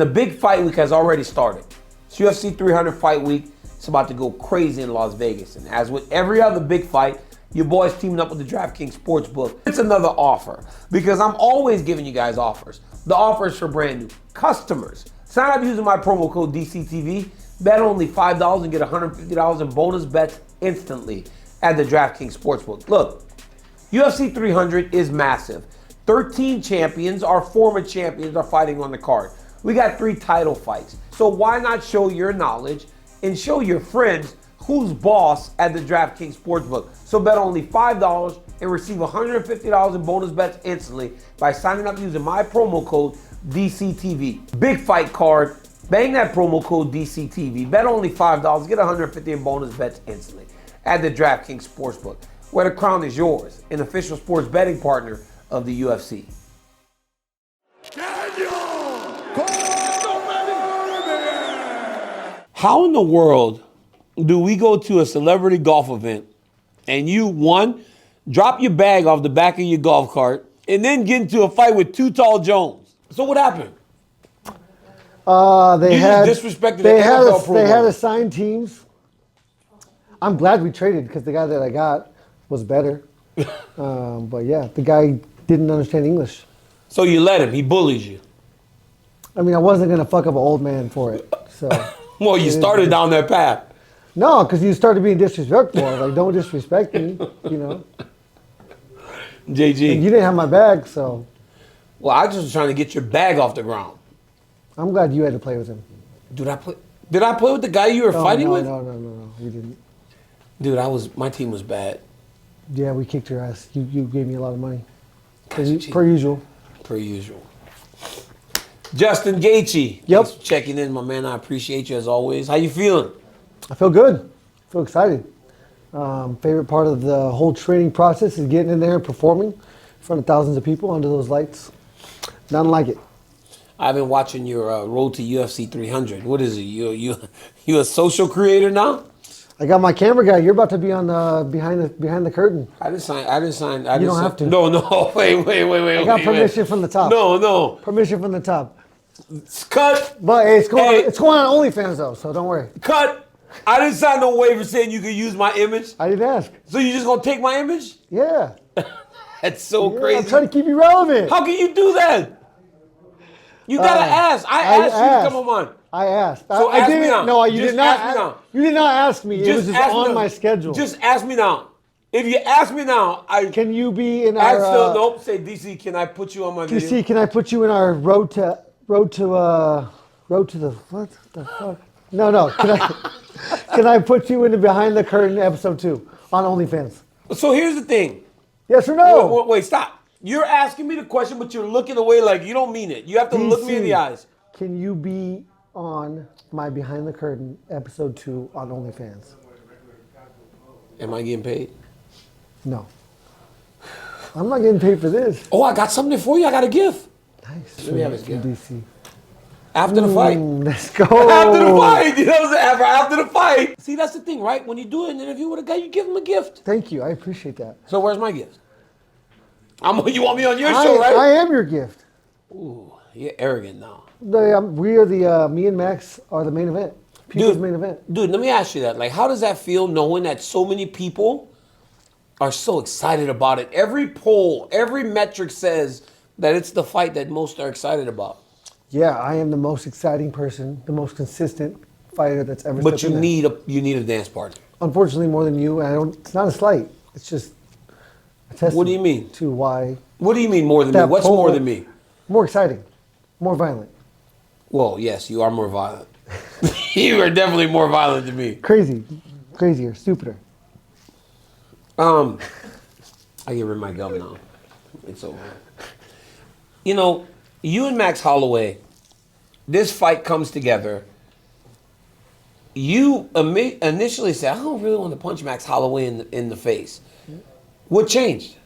The big fight week has already started. It's UFC 300 fight week. It's about to go crazy in Las Vegas. And as with every other big fight, your boy's teaming up with the DraftKings Sportsbook. It's another offer because I'm always giving you guys offers. The offer is for brand new customers. Sign up using my promo code DCTV. Bet only $5 and get $150 in bonus bets instantly at the DraftKings Sportsbook. Look, UFC 300 is massive. 13 champions, our former champions, are fighting on the card. We got 3 title fights. So why not show your knowledge and show your friends who's boss at the DraftKings Sportsbook? So bet only $5 and receive $150 in bonus bets instantly by signing up using my promo code DCTV. Big fight card. Bang that promo code DCTV. Bet only $5. Get $150 in bonus bets instantly at the DraftKings Sportsbook, where the crown is yours, an official sports betting partner of the UFC. Daniel Cormier! How in the world do we go to a celebrity golf event and you, one, drop your bag off the back of your golf cart and then get into a fight with Too Tall Jones? So what happened? They had assigned teams. I'm glad we traded because the guy that I got was better. But yeah, the guy didn't understand English. So you let him. He bullies you. I mean, I wasn't going to fuck up an old man for it. So. Well, you started down that path. No, because you started being disrespectful. I was like, don't disrespect me, you know. JG. And you didn't have my bag, so. Well, I just was trying to get your bag off the ground. I'm glad you had to play with him. Did I play with the guy you were fighting with? No, you didn't. Dude, my team was bad. Yeah, we kicked your ass. You gave me a lot of money. Per usual. Per usual. Justin Gaethje. Yep. Thanks for checking in, my man. I appreciate you as always. How you feeling? I feel good. I feel excited. Favorite part of the whole training process is getting in there and performing in front of thousands of people under those lights. Nothing like it. I've been watching your road to UFC 300. What is it? You a social creator now? I got my camera guy. You're about to be on behind the curtain. I didn't sign. You don't have to. No. Wait. I got permission from the top. No. Permission from the top. Cut. But hey, it's going on OnlyFans though, so don't worry. Cut. I didn't sign no waiver saying you could use my image. I didn't ask. So you just gonna take my image? Yeah. That's so crazy. I'm trying to keep you relevant. How can you do that? You gotta ask. I asked you to come on. I asked. So I ask didn't. me now. No, you just did not. Ask me now. You did not ask me. It was just on my schedule. Just ask me now. If you ask me now, Can you be in our? our? Nope. Say DC. Can I put you on my video? DC, can I put you in our road to the what the fuck? No. Can I put you in the Behind the Curtain episode 2 on OnlyFans? So here's the thing. Yes or no? Wait, stop. You're asking me the question, but you're looking away like you don't mean it. You have to look me in the eyes. Can you be on my Behind the Curtain episode 2 on OnlyFans? Am I getting paid? No. I'm not getting paid for this. Oh, I got something for you. I got a gift. Nice. Let me have his gift. DC. After the fight. Let's go. After the fight. You know what I'm saying? After the fight. See, that's the thing, right? When you do an interview with a guy, you give him a gift. Thank you. I appreciate that. So where's my gift? You want me on your show, right? I am your gift. Ooh, you're arrogant now. We are me and Max are the main event. People's main event. Dude, let me ask you that. Like, how does that feel knowing that so many people are so excited about it? Every poll, every metric says that it's the fight that most are excited about. Yeah, I am the most exciting person, the most consistent fighter that's ever. But you need a dance partner. Unfortunately, more than you. And it's not a slight. It's just a testament. What do you mean? To why? What do you mean more than me? What's more than me? More exciting, more violent. Well, yes, you are more violent. You are definitely more violent than me. Crazier, stupider. I get rid of my gum now. It's over. You know, you and Max Holloway, this fight comes together. You initially said, I don't really want to punch Max Holloway in the face. What changed?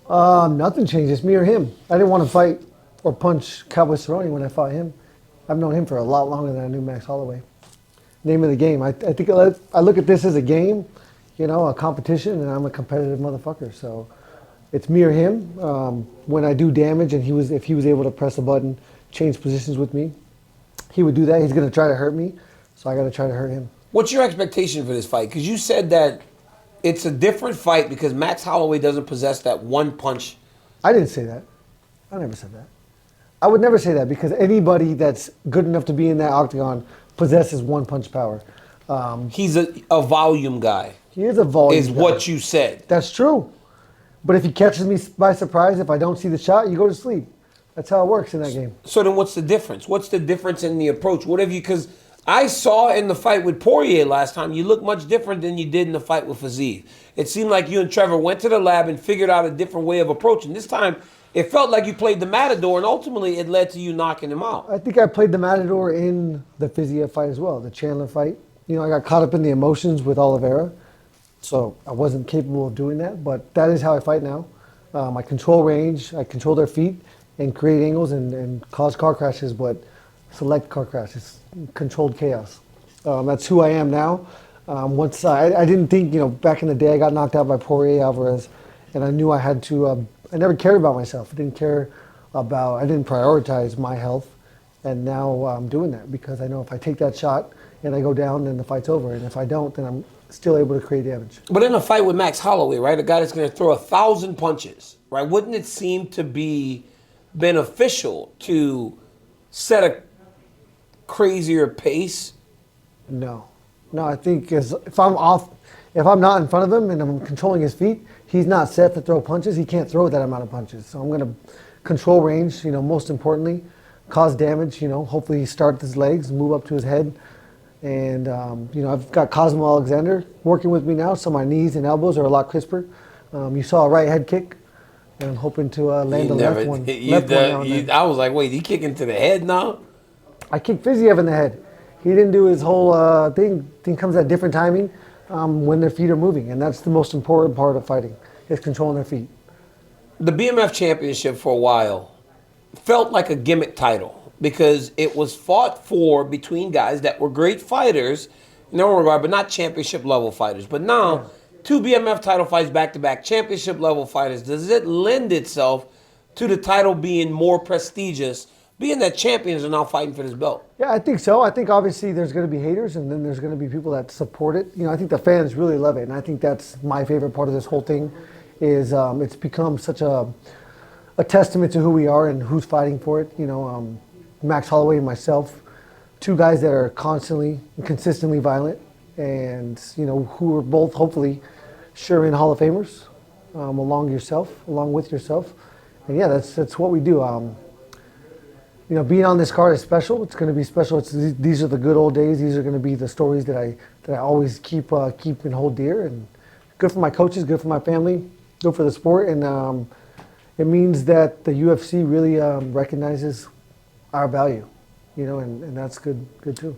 Nothing changed. It's me or him. I didn't want to fight or punch Cowboy Cerrone when I fought him. I've known him for a lot longer than I knew Max Holloway. Name of the game. I think I look at this as a game, you know, a competition, and I'm a competitive motherfucker. So it's me or him. When I do damage, and if he was able to press a button, change positions with me. He would do that. He's going to try to hurt me, so I got to try to hurt him. What's your expectation for this fight? Because you said that it's a different fight because Max Holloway doesn't possess that one punch. I didn't say that. I never said that. I would never say that because anybody that's good enough to be in that octagon possesses one punch power. He's a volume guy. He is a volume Is guy. what you said. That's true. But if he catches me by surprise, if I don't see the shot, you go to sleep. That's how it works in that game. So then what's the difference? What's the difference in the approach? What have you, because I saw in the fight with Poirier last time, you look much different than you did in the fight with Fiziev. It seemed like you and Trevor went to the lab and figured out a different way of approaching. This time, it felt like you played the Matador, and ultimately it led to you knocking him out. I think I played the Matador in the Fiziev fight as well, the Chandler fight. You know, I got caught up in the emotions with Oliveira, so I wasn't capable of doing that, but that is how I fight now. I control range, I control their feet, and create angles and cause car crashes, but select car crashes, controlled chaos. That's who I am now. Once I didn't think, you know, back in the day I got knocked out by Poirier Alvarez, and I knew I had to, I never cared about myself. I didn't prioritize my health, and now I'm doing that because I know if I take that shot and I go down, then the fight's over, and if I don't, then I'm still able to create damage. But in a fight with Max Holloway, right, a guy that's going to throw 1,000 punches, right, wouldn't it seem to be beneficial to set a crazier pace? No, I think if I'm not in front of him and I'm controlling his feet, he's not set to throw punches. He can't throw that amount of punches. So I'm going to control range, you know, most importantly, cause damage, you know, hopefully start with his legs, move up to his head. And, you know, I've got Cosmo Alexander working with me now, so my knees and elbows are a lot crisper. You saw a right head kick, and I'm hoping to land the left one. I was like, wait, he kicking to the head now? I kicked Fiziev in the head. He didn't do his whole thing. Thing comes at different timing when their feet are moving, and that's the most important part of fighting, is controlling their feet. The BMF championship for a while felt like a gimmick title because it was fought for between guys that were great fighters in their own regard, but not championship level fighters. But now, two BMF title fights back-to-back, championship level fighters. Does it lend itself to the title being more prestigious, being that champions are now fighting for this belt? Yeah, I think so. I think obviously there's going to be haters, and then there's going to be people that support it. You know, I think the fans really love it, and I think that's my favorite part of this whole thing is it's become such a testament to who we are and who's fighting for it. You know, Max Holloway and myself, two guys that are constantly and consistently violent, and you know, who are both hopefully sure in Hall of Famers, along with yourself, and yeah, that's what we do. You know, being on this card is special. It's going to be special. These are the good old days. These are going to be the stories that I always keep and hold dear, and good for my coaches, good for my family, good for the sport, and it means that the UFC really recognizes our value, you know, and that's good too.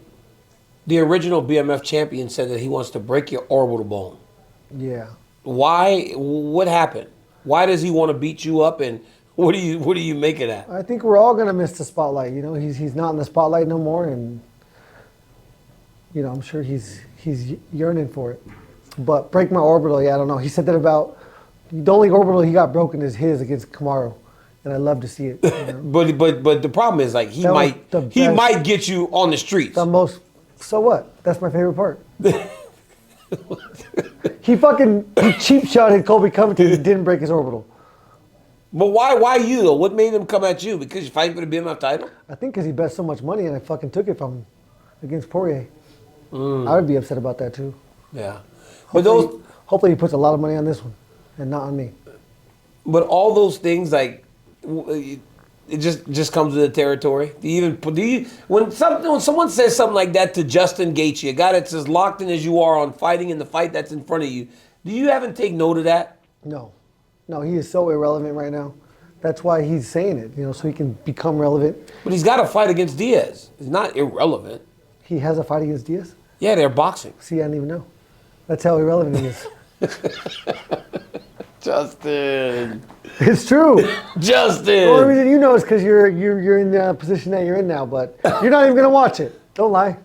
The original BMF champion said that he wants to break your orbital bone. Yeah. Why? What happened? Why does he want to beat you up? And what do you make of that? I think we're all gonna miss the spotlight. You know, he's not in the spotlight no more, and you know, I'm sure he's yearning for it. But break my orbital, yeah, I don't know. He said that about the only orbital he got broken is his against Kamaru. And I love to see it. You know? but the problem is, like, he might get you on the streets. So what? That's my favorite part. he cheap shotted Colby Covington and didn't break his orbital. But why you though? What made him come at you? Because you're fighting for the BMF title? I think because he bet so much money and I fucking took it from him against Poirier. I would be upset about that too. Yeah. Hopefully he puts a lot of money on this one and not on me. But all those things, like, it just comes with the territory. When someone says something like that to Justin Gaethje, a guy that's as locked in as you are on fighting in the fight that's in front of you, do you haven't take note of that? No, he is so irrelevant right now. That's why he's saying it, you know, so he can become relevant. But he's got a fight against Diaz. He's not irrelevant. He has a fight against Diaz? Yeah, they're boxing. See, I didn't even know. That's how irrelevant he is. Justin. It's true. Justin. The only reason you know is because you're in the position that you're in now, but you're not even going to watch it. Don't lie.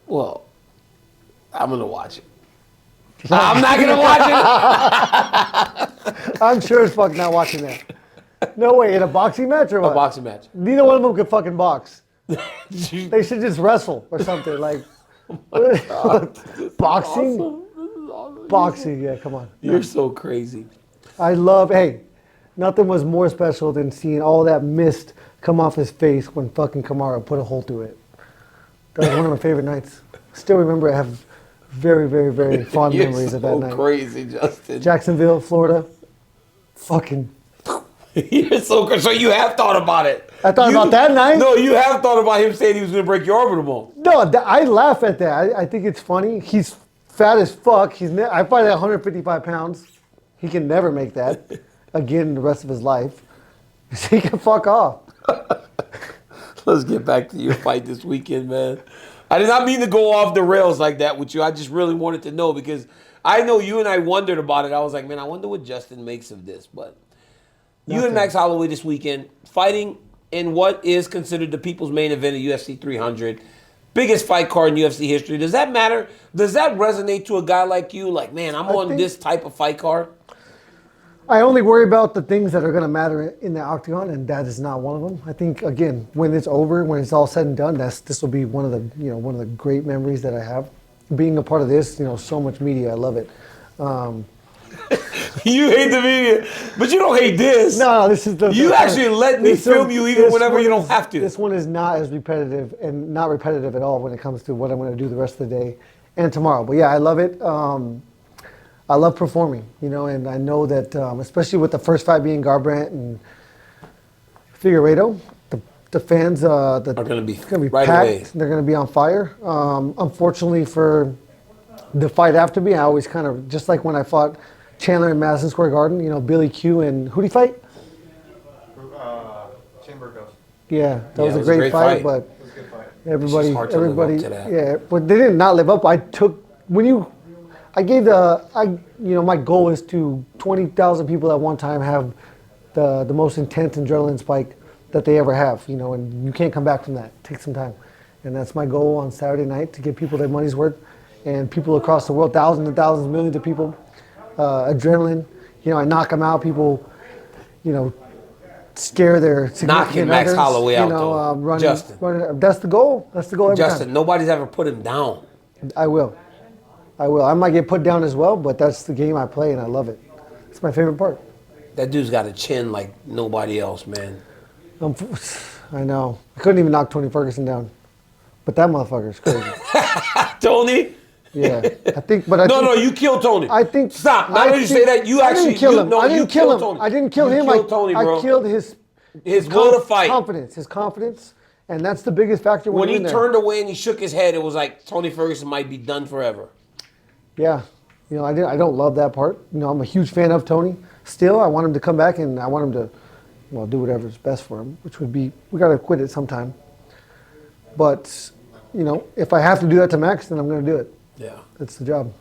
Well, I'm going to watch it. I'm not going to watch it. I'm sure as fuck not watching that. No way, in a boxing match or what? A boxing match. Neither one of them could fucking box. They should just wrestle or something like. Boxing? Awesome. Boxing, yeah, come on. You're so crazy. I love, hey, nothing was more special than seeing all that mist come off his face when fucking Kamara put a hole through it. That was one of my favorite nights. Still remember, I have very, very, very fond memories of that night. You're so crazy, Justin. Jacksonville, Florida. Fucking. You're so crazy. So you have thought about it. I thought about that night? No, you have thought about him saying he was going to break your orbital bone. No, I laugh at that. I think it's funny. He's fat as fuck. I fight at 155 pounds. He can never make that again the rest of his life. He can fuck off. Let's get back to your fight this weekend, man. I did not mean to go off the rails like that with you. I just really wanted to know because I know you and I wondered about it. I was like, man, I wonder what Justin makes of this. But you and Max Holloway this weekend fighting in what is considered the people's main event of UFC 300. Biggest fight card in UFC history. Does that matter? Does that resonate to a guy like you? Like, man, I'm on this type of fight card? I only worry about the things that are going to matter in the octagon, and that is not one of them. I think, again, when it's over, when it's all said and done, this will be one of the great memories that I have. Being a part of this, so much media, I love it. You hate the media, but you don't hate this. No, this is the. You actually let me film you even whenever you don't have to. This one is not as repetitive and not repetitive at all when it comes to what I'm going to do the rest of the day and tomorrow. But yeah, I love it. I love performing, and I know that, especially with the first fight being Garbrandt and Figueiredo, the fans are going to be right packed. Away. They're going to be on fire. Unfortunately for the fight after me, I always kind of, just like when I fought Chandler in Madison Square Garden, Billy Q and who'd he fight? Chamber Ghost. Yeah, that was a great fight, but it was a good fight. Everybody, yeah, but they did not live up. I gave my goal is to 20,000 people at one time have the most intense adrenaline spike that they ever have, and you can't come back from that. Take some time. And that's my goal on Saturday night, to give people their money's worth, and people across the world, thousands and thousands, millions of people, adrenaline. I knock them out. People, scare their significant knocking Max others, Holloway out, though. Justin. That's the goal. That's the goal every Justin, time. nobody's ever put him down. I will. I might get put down as well, but that's the game I play, and I love it. It's my favorite part. That dude's got a chin like nobody else, man. I know. I couldn't even knock Tony Ferguson down. But that motherfucker's crazy. Tony? Yeah. I think, but I think... No, you killed Tony. I think... Stop. Not only you say that, you actually... I didn't kill him. I didn't kill him. Tony. I didn't kill him. You killed Tony, bro. I killed his will to fight. His confidence. And that's the biggest factor when he turned away and he shook his head, it was like Tony Ferguson might be done forever. Yeah. I don't love that part. I'm a huge fan of Tony. Still, I want him to come back, and I want him to, do whatever's best for him, which would be, we got to quit it sometime. But, if I have to do that to Max, then I'm going to do it. Yeah. That's the job.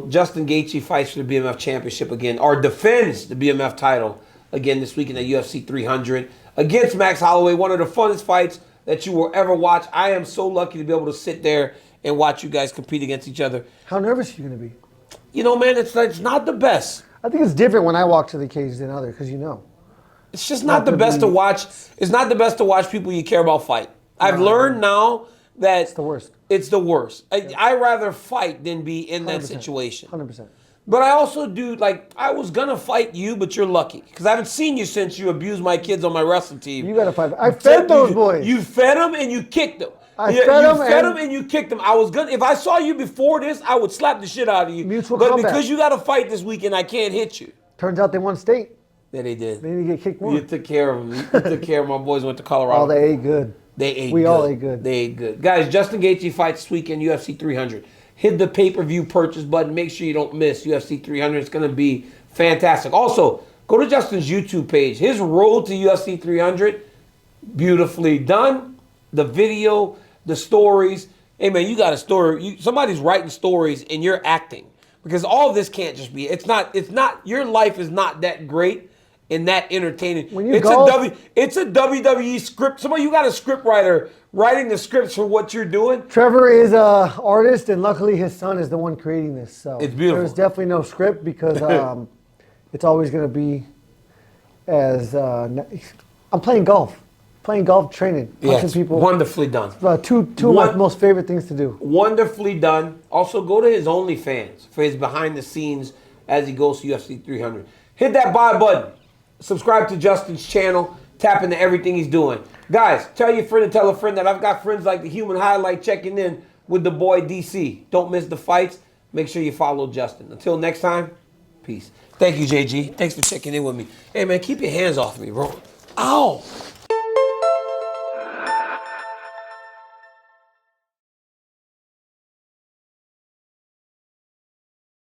Justin Gaethje fights for the BMF championship again, or defends the BMF title again this weekend at UFC 300 against Max Holloway, one of the funnest fights that you will ever watch. I am so lucky to be able to sit there and watch you guys compete against each other. How nervous are you going to be? Man, it's not the best. I think it's different when I walk to the cage than others, because It's just not the best to watch. It's not the best to watch people you care about fight. I've learned now that it's the worst. It's the worst. I rather fight than be in that situation. 100%. But I also do, I was going to fight you, but you're lucky. Because I haven't seen you since you abused my kids on my wrestling team. You got to fight. I fed those boys. You fed them and you kicked them. You fed them and you kicked them. I was gonna. If I saw you before this, I would slap the shit out of you. Mutual but combat. Because you got to fight this weekend, I can't hit you. Turns out they won state. Yeah, they did. They didn't get kicked more. You took care of them. You took care of my boys. Went to Colorado. Oh, they ate good. We all ate good. They ate good. Guys, Justin Gaethje fights this weekend, UFC 300. Hit the pay-per-view purchase button. Make sure you don't miss UFC 300. It's going to be fantastic. Also, go to Justin's YouTube page. His road to UFC 300, beautifully done. The video, the stories. Hey, man, you got a story. Somebody's writing stories and you're acting. Because all of this can't just be, it's not, your life is not that great and that entertaining. It's a WWE script. You got a script writer writing the scripts for what you're doing. Trevor is an artist, and luckily his son is the one creating this. So it's beautiful. There's definitely no script because it's always going to be as I'm playing golf. Playing golf, training, punching people. Wonderfully done. Two of my most favorite things to do. Wonderfully done. Also, go to his OnlyFans for his behind the scenes as he goes to UFC 300. Hit that buy button. Subscribe to Justin's channel. Tap into everything he's doing. Guys, tell your friend and tell a friend that I've got friends like the Human Highlight checking in with the boy DC. Don't miss the fights. Make sure you follow Justin. Until next time, peace. Thank you, JG. Thanks for checking in with me. Hey, man, keep your hands off me, bro. Ow!